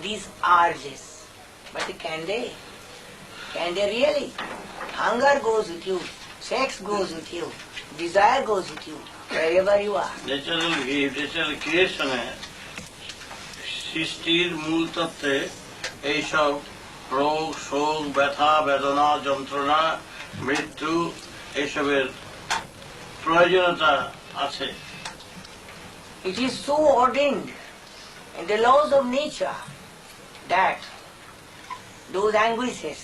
These urges, but can they? Can they really? Hunger goes with you, sex goes with you, desire goes with you, wherever you are. Natural ক্রিয়েশনে সৃষ্টির মূল তত্ত্বে এইসব রোগ শোক ব্যথা বেদনা যন্ত্রণা মৃত্যু এইসবের প্রয়োজনীয়তা আছে। It is so ordained in the laws of nature that those anguishes,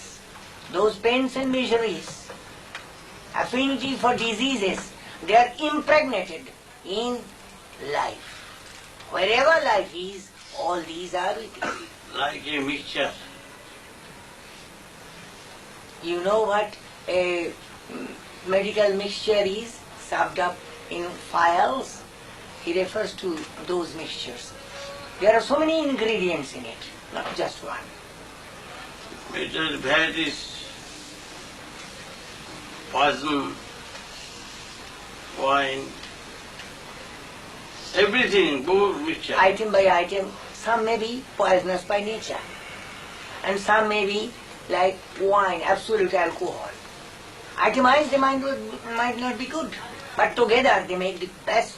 those pains and miseries, affinity for diseases, they are impregnated in life. Wherever life is, all these are with you. Like a mixture. You know what a medical mixture is, served up in phials? He refers to those mixtures. There are so many ingredients in it, not just one. It is varieties, poison, wine, everything, both mixture. Item by item, some may be poisonous by nature, and some may be like wine, absolute alcohol. Itemized, they might not be good, but together they make the best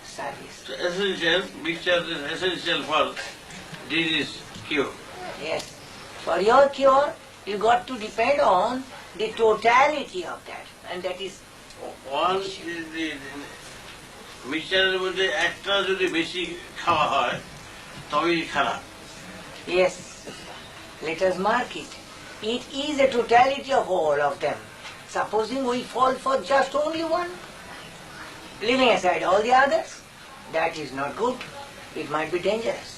service. So essential, mixture is essential for disease cure. Yes. For your cure, you got to depend on the totality of that, and that is Once the মিক্সচারের মধ্যে একটা যদি বেশি খাওয়া হয় তবেই খারাপ। yes. Let us mark it. It is a totality of all of them. Supposing we fall for just only one, leaving aside all the others, that is not good. It might be dangerous.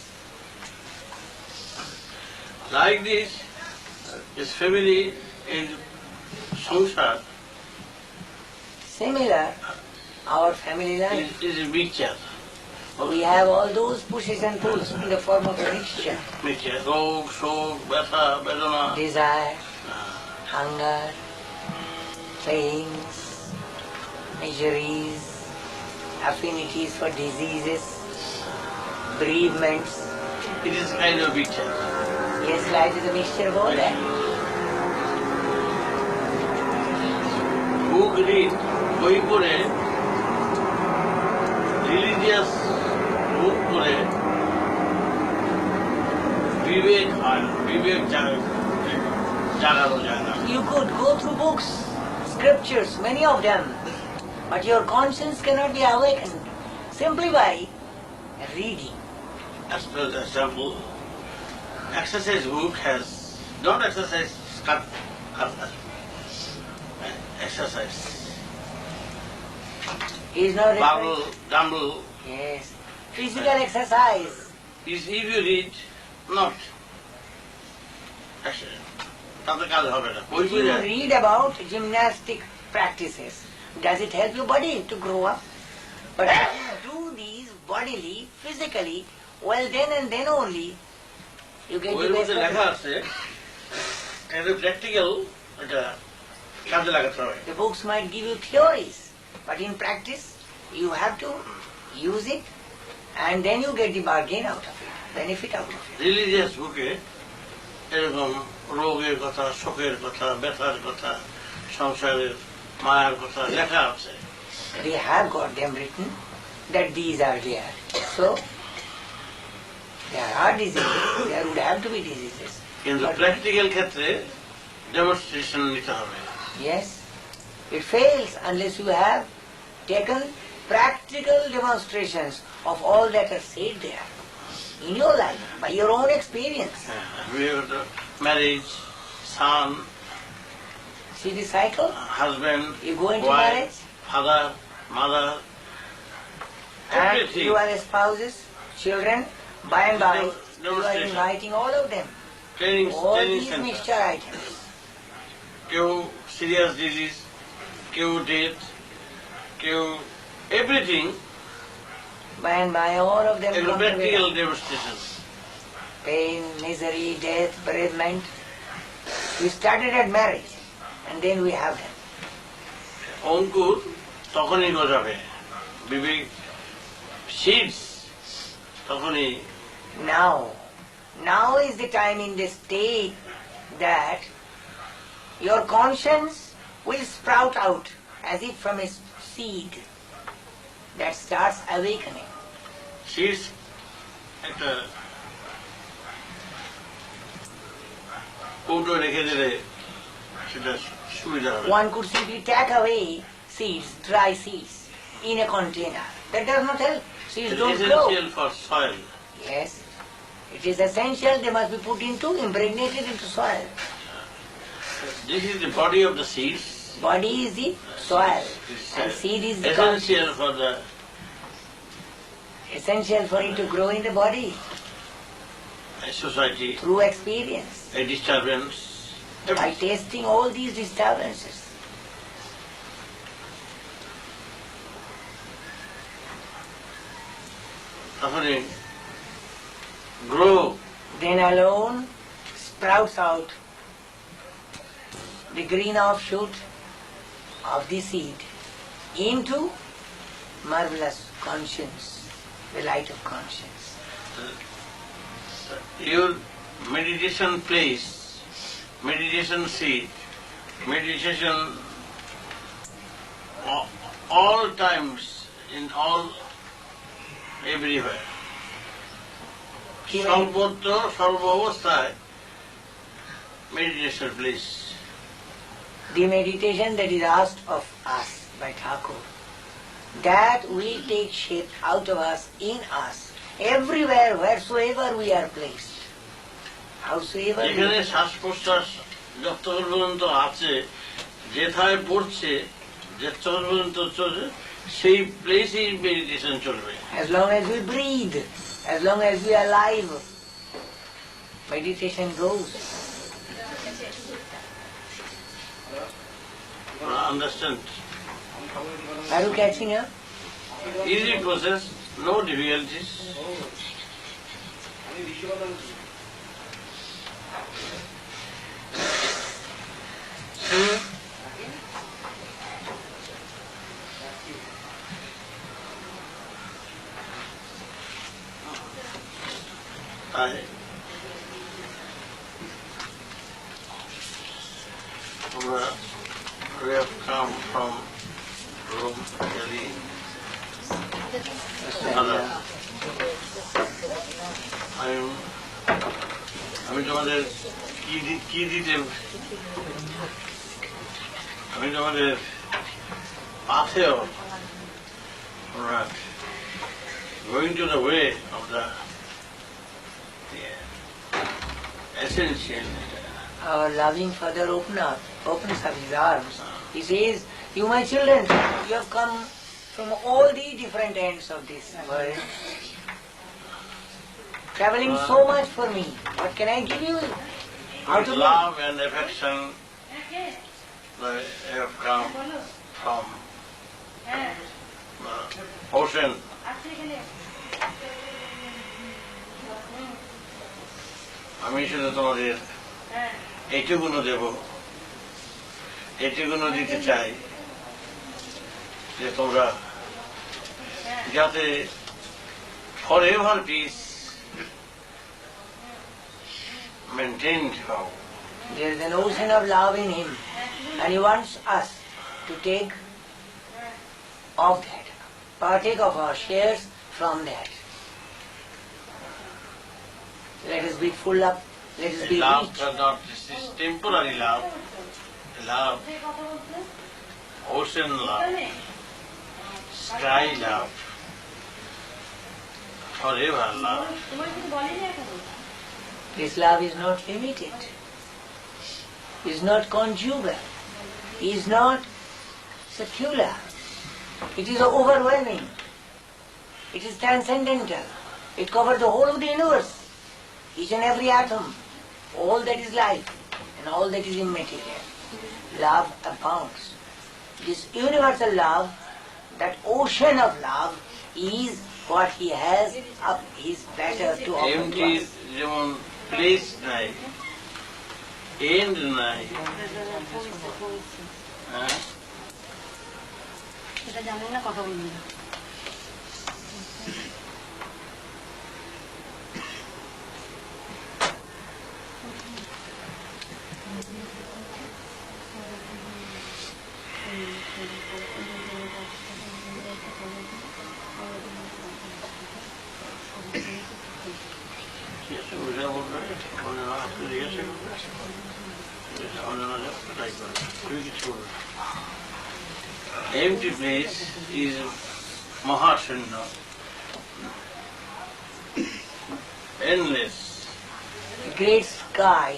Like this family in সংসার Similar, our family life. is a mixture. We have all those pushes and pulls in the form of a mixture. Mixture, রোগ শোক ব্যথা বেদনা Desire, hunger, pains, miseries, affinities for diseases, bereavements. It is kind of mixture. Yes, life is a mixture of all that. Book read বই পড়ে religious বুক পড়ে বিবেক হয় না, বিবেক জাগানো যায় না। You could go through books, scriptures, many of them, but your conscience cannot be awakened simply by reading. As per the example, exercise book has not exercise exercise. He is not Bubble, dumbbell Yes. Physical exercise. is if you read not তাতে কাজ হবে না। বই If you read about gymnastic practices, does it help your body to grow up? But if you do these bodily, physically, well then and then only you get the বইয়ের best মধ্যে of লেখা it. আছে এটা practical, এটা কাজে লাগাতে হবে। The books might give you theories, but in practice you have to use it and then you get the bargain out of it, benefit out of it. Religious বুকে এরকম রোগের কথা শোকের কথা ব্যথার কথা সংসারের মায়ার কথা লেখা আছে। They have got them written that these are there. So there are diseases, there would have to be diseases. কিন্তু But- প্র্যাকটিক্যাল ক্ষেত্রে ডেমনস্ট্রেশন নিতে হবে। Yes, it fails unless you have taken practical demonstrations of all that are said there in your life, by your own experience. Marriage, son, See the cycle? Husband, You go into wife, marriage father, mother, and everything. you are spouses, children, by and by you are Demonstration. inviting all of them, training all training these centre. mixture items. কেউ serious disease, কেউ death, কেউ everything and by all of them এগুলো come to practical it. Demonstration. Pain, misery, death, bereavement. We started at marriage and then we have them. অঙ্কুর তখনই গজাবে, বিবেক seeds তখনই। Now is the time in the state that your conscience will sprout out as if from a seed that starts awakening. Seeds একটা কৌটো রেখে দিলে সেটা সুবিধা হবে। One could simply take away seeds, dry seeds, in a container. That does not help. Seeds It's don't grow. essential for soil. Yes, it is essential. They must be put into, impregnated into soil. This is the body of the seeds. Body is the soil, It's and seed is the essential for the essential for it to grow in the body society, through experience, a disturbance. by tasting all these disturbances. তখনই grow. Then alone sprouts out the green offshoot of the seed into marvelous conscience, the light of conscience. Your meditation place, meditation seat, meditation all times, in all, everywhere. সর্বত্র সর্ব অবস্থায় meditation place. The meditation that is asked of us by Thakur, that will take shape out of us, in us, everywhere, wheresoever we are placed. Howsoever we যেখানে are. শ্বাস প্রশ্বাস যতক্ষণ পর্যন্ত আছে, যেথায় পড়ছে, যতক্ষণ পর্যন্ত চলছে, সেই প্লেসেই মেডিটেশন চলবে। As long as we breathe, as long as we are alive, meditation goes. Understand? Are you catching up? Easy process, no difficulties. তাই আমরা we have come from Rome, Delhi, আমি তোমাদের কি দিতে, আমি তোমাদের পাথেও আমরা going to the way of the essential. Our loving Father opens up his arms. He says, "You my children, you have come from all the different ends of this world, traveling so much for me. What can I give you? Out With of love and affection, they have come from the ocean. আমি শুধু তোমাদের এইটুকুনো দেব, এইটুকুনো দিতে চাই যে তোমরা যাতে forever peace maintained হও। There is an ocean of love in him, and he wants us to take of that, partake of our shares from that. Let us be full up, let us be Love rich. does not, this is temporary love, love, ocean love, sky love, forever love. This love is not limited, is not conjugal, is not secular. It is overwhelming. It is transcendental. It covers the whole of the universe, each and every atom, all that is life and all that is immaterial. Love abounds. This universal love, that ocean of love, is what he has up is better to offer to empty us. যেমন place নাই, and নাই, হ্যাঁ? এটা জানেন না, কথা বলবেন না। Empty place is Mahashunya, endless. The great sky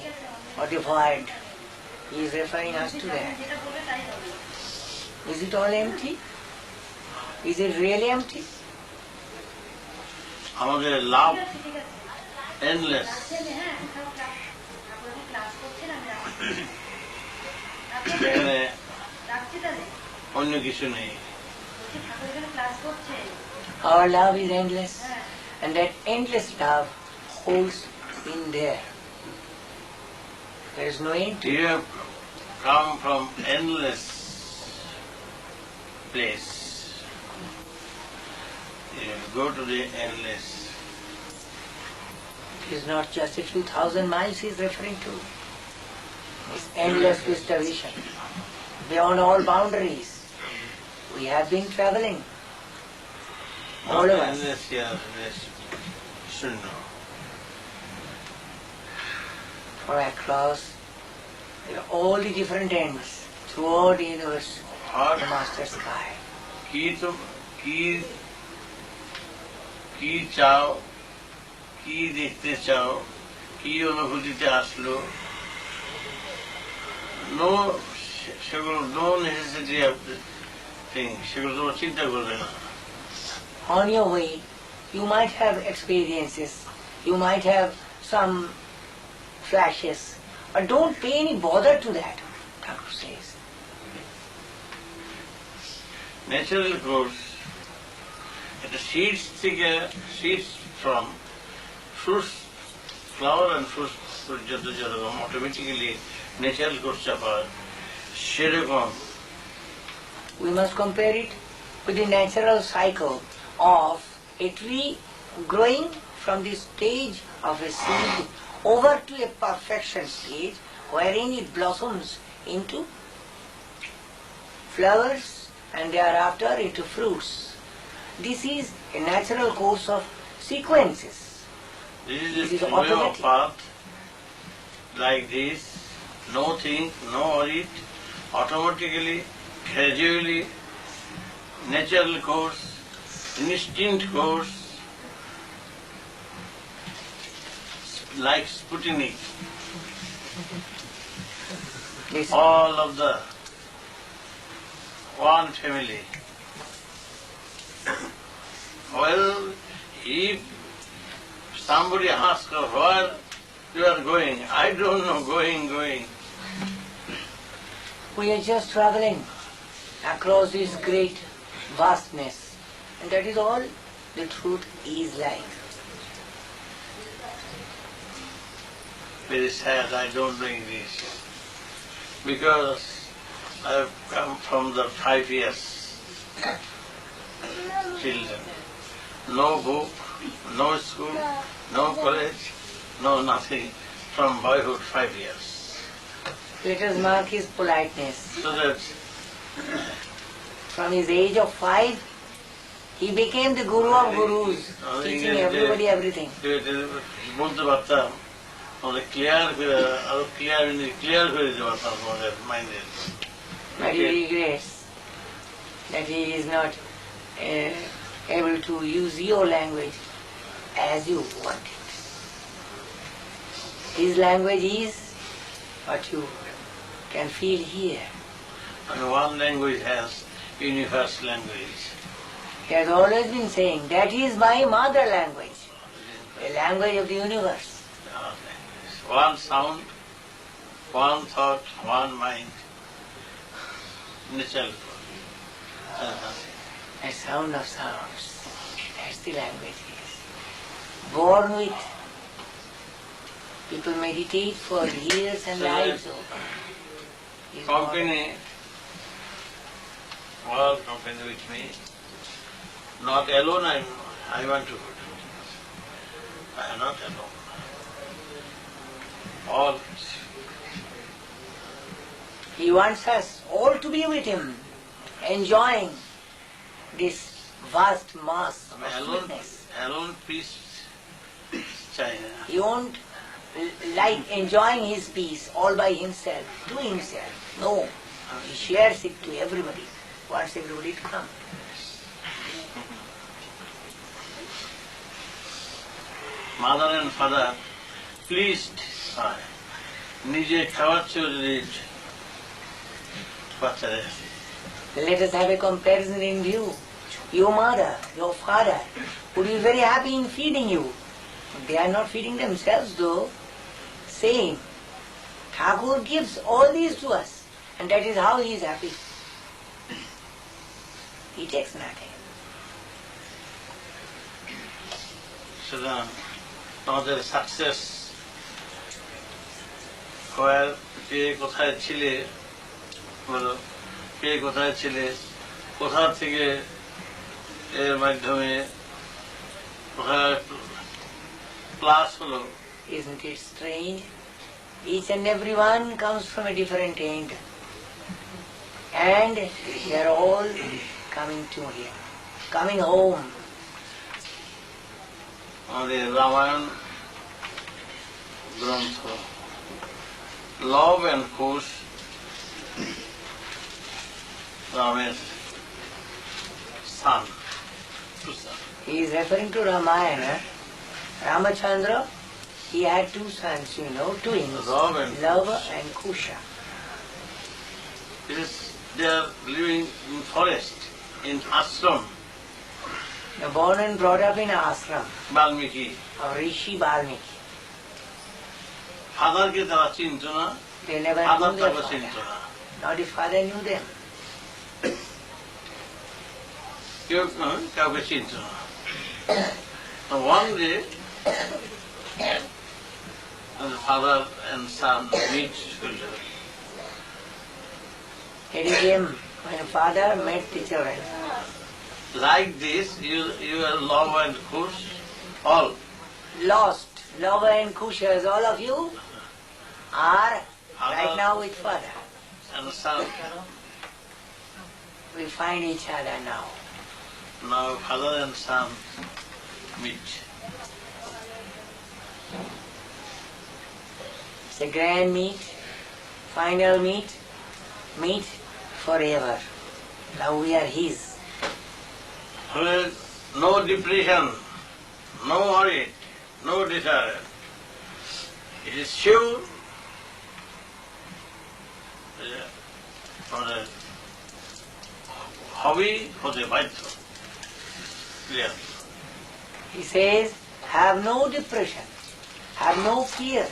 or the void, he is referring us to that. Is it all empty? Is it really empty? আমাদের লাভ endless. এখানে অন্য কিছু নেই। Our love is endless, and that endless love holds in there. There is no end to it. You have come from endless place. You go to the endless. It is not just a few thousand miles he is referring to. It's endless vista vision. Beyond all boundaries, we have been traveling. All Not of us. endless here, this Shunya. For across all the different ends throughout the universe, और the master sky. কি তো কি চাও, কি দেখতে চাও, কি অনুভূতিতে আসলো, নো সেগুলো নো নেসেসিটি অফ থিং, সেগুলো তোমার চিন্তা করবে না। On your way, you might have experiences, you might have some flashes, but don't pay any bother to that, Thakur says. Natural course এটা সিডস থেকে seeds from fruits flower and fruits পর্যন্ত যেরকম automatically natural কোর্সটা পায় সেরকম We must compare it with the natural cycle of a tree growing from the stage of a seed over to a perfection stage wherein it blossoms into flowers and thereafter into fruits. This is a natural course of sequences. This It is is a way of automatic. path like this, no think, no worry, automatically, gradually, natural course, instinct course, like Sputnik, This all of the one family. Well, if somebody asks where you are going, I don't know, going. we are just traveling across this great vastness, and that is all the truth is like. Very sad, I don't know English. Because I have come from the 5 years children. No book, no school, no college, no nothing. From boyhood 5 years. Let us mark his politeness. So that From his age of 5, he became the guru of gurus, teaching everybody everything. বলতে পারতাম আমাদের clear করে আরো clear করে দিতে পারতাম আমাদের মাইন্ডের। But he regrets that he is not able to use your language as you want it. His language is what you can feel here. And one language has universal language. He has always been saying, that is my mother language, the language of the universe. One sound, one thought, one mind. Natural. A sound of sounds, That's the language he is. Born with. People meditate for years and So lives over. He's born. Company, all company with me. Not alone, I want to go to. I am not alone. All. He wants us all to be with him, enjoying this vast mass of sweetness. Alone peace, China. He won't like enjoying his peace all by himself, to himself. No, he shares it to everybody, wants everybody to come. Mother and father pleased হয় নিজে খাওয়াচ্ছেও যদি বাচ্চাদের Let us have a comparison in view. Your mother, your father would be very happy in feeding you. They are not feeding themselves though. Same. Thakur gives all these to us, and that is how he is happy. He takes nothing. সুতরাং আমাদের success হওয়ার কে কোথায় ছিলে বলো কে কোথায় ছিলে কোথা থেকে এর মাধ্যমে কোথায় ক্লাস হলো Isn't it strange? Each and every one comes from a different end. And they are all coming to here, coming home. আমাদের রামায়ণ গ্রন্থ লব অ্যান্ড কুশ রামের son. He is referring to Ramayana. Ramachandra, he had two sons, twins, Lava and Kusha. They are living in forest, in ashram, They were born and brought up in ashram Valmiki. of Rishi Valmiki. ফাদারকে তারা চিনত না They never father knew their তাকে চিনত father. না Not his father knew them. কেউ কাউকে চিনত না One day, the father and son meet children. It is him when father met the children. Like this, you are love and kush, all. Lost, Lava and Kushas, all of you are right now with father. And son. We find each other now. Now father and son meet. It's a grand meet, final meet forever. Now we are his. Where no depression, no worry, no desire. It is sure আমাদের হবি হতে বাধ্য clear He says, have no depression, have no fear,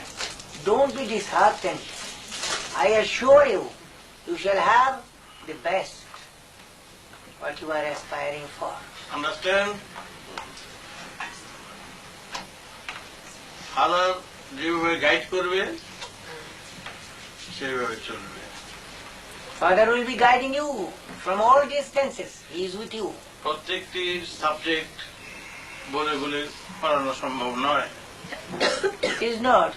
don't be disheartened. I assure you, you shall have the best, what you are aspiring for. Understand father যেভাবে guide করবে সেইভাবে চলবে Father will be guiding you from all distances. He is with you. প্রত্যেকটি subject বলে বলে পড়ানো সম্ভব নয় It is not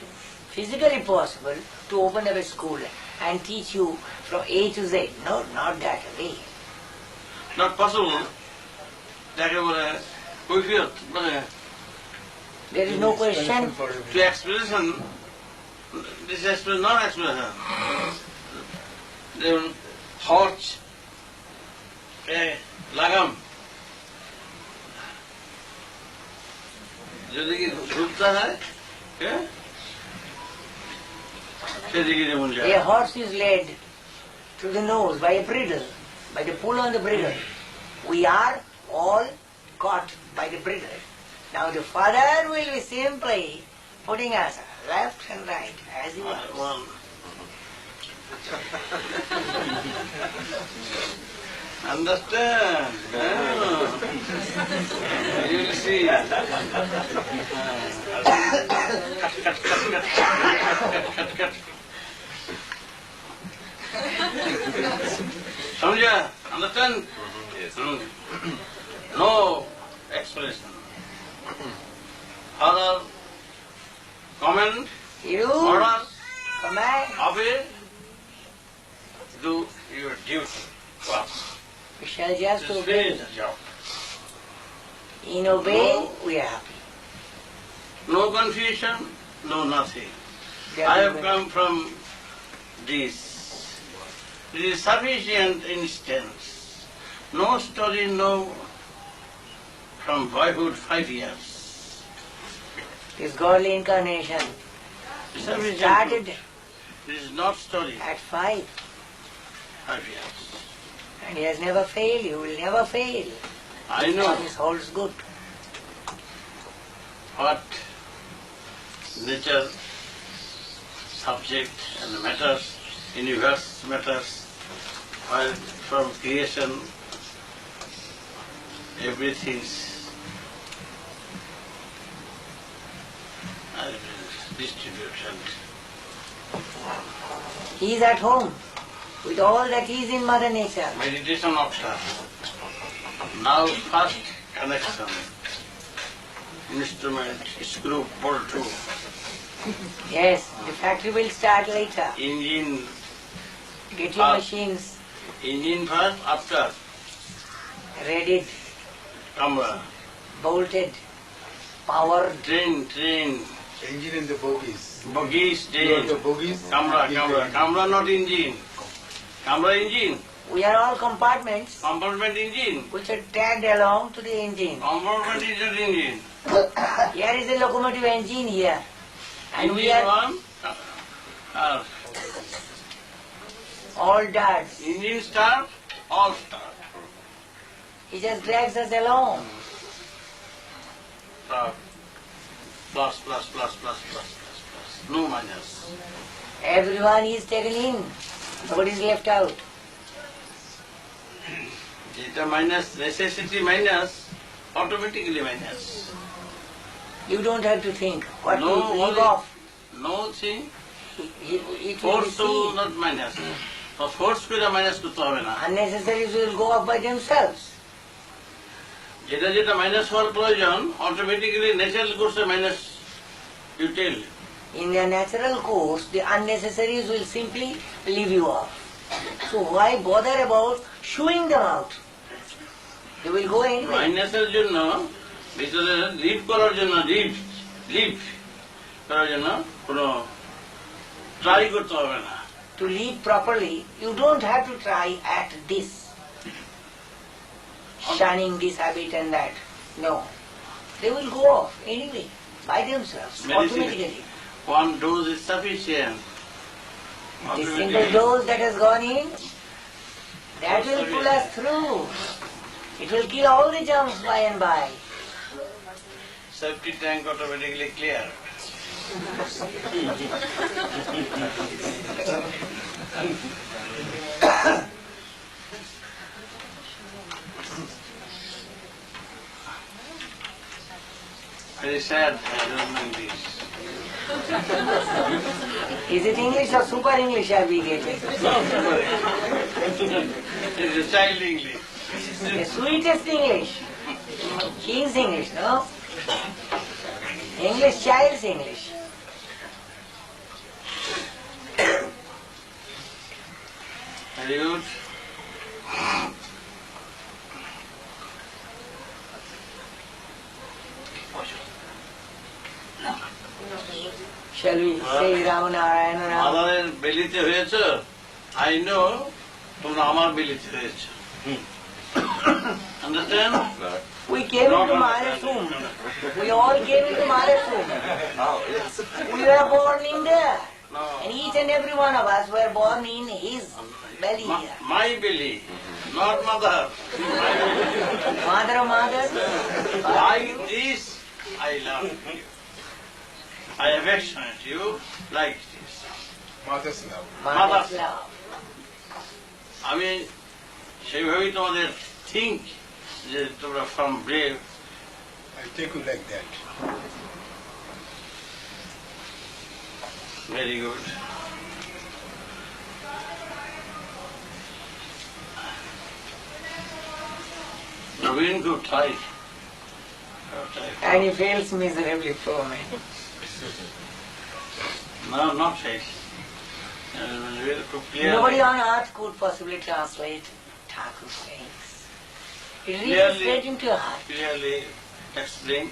physically possible to open up a school and teach you from A to Z. No, not that way. Not possible যাকে বলে কৈফিয়ত মানে There is no question. Two expression this expression not expression যেমন হর্চ লাগাম যদি কি ঘুরতে হয় সেদিকে যেমন যায় A horse is led to the nose by a bridle, by the pull on the bridle. We are all caught by the bridle. Now the father will be simply putting us left and right as he wants. One. Understand? You will see. Cut. Samjha? Understand? Yes. No expression. Other comment, You order, command, obey, do your duty. Well, we shall just this obey. is the job. In obeying, No. we are happy. No confusion, no nothing. There I is have no- come from this. It is sufficient instance. No story, no from boyhood 5 years. This godly incarnation Sufficient. started This is not story. at 5 5 years. and he has never failed. You will never fail. I know This holds good. what nature, subject and matters, universe matters, while from creation everything's distribution. He is at home with all that is in Mother Nature. Meditation after. Now first connection. Instrument, screw, bolt two, Yes, the factory will start later. engine, Get your Ah. machines engine first, after readied, camera, bolted, powered. train, Engine in the bogies. bogies, You know train, the bogies? camera not engine, camera engine, We are all compartments compartment engine, which are tagged along to the engine. compartment is an engine, Here is a locomotive engine here. And we engine are one, all duds. engine start, all start. He just drags us along. Start. Plus, no minus. Everyone is taken in. Nobody is left out. Theta minus, necessity minus, automatically minus. You don't have to think what No, to leave only- off. No thing, It will force to receive. not minus. So force করে minus করতে হবে না। Unnecessaries will go off by themselves. যেটা minus হওয়ার প্রয়োজন automatically natural কোর্সে minus you tell. In their natural course, the unnecessaries will simply leave you off. So why bother about shooing them out? They will go anyway. মাইনাসের জন্য ভিতরে leave করার জন্য leave করার জন্য কোনো ট্রাই করতে হবে না। To live properly, you don't have to try at this. Shunning this habit and that. No. They will go off anyway, by themselves, automatically. One dose is sufficient. The single dose that has gone in, that will pull us through. It will kill all the germs by and by. Safety tank automatically clear. Very sad, I don't know English. Is it English or super English are we getting? It is child English. The sweetest English. King's English, no? English, child's English. Very good. Shall we say Ramanarayana now? আমাদের বেলিতে হয়েছ I know তোমরা আমার বেলিতে হয়েছ understand We came into Maharash's womb. We all came into Maharash's womb. We were born in there. And each and every one of us were born in his belly here. মাই বেলি not mother Mother or mother? like this I love you I affectionate you like this Mother's love. Mother's love. আমি সেইভাবেই তোমাদের think যে তোমরা from brave. I take you like that. Very good. Nabin খুব tight. And he fails miserably, poor man. No, not tight. খুব clearly. Nobody on earth could possibly translate Thakur's sayings. It reaches Clearly. straight into your heart. Clearly explain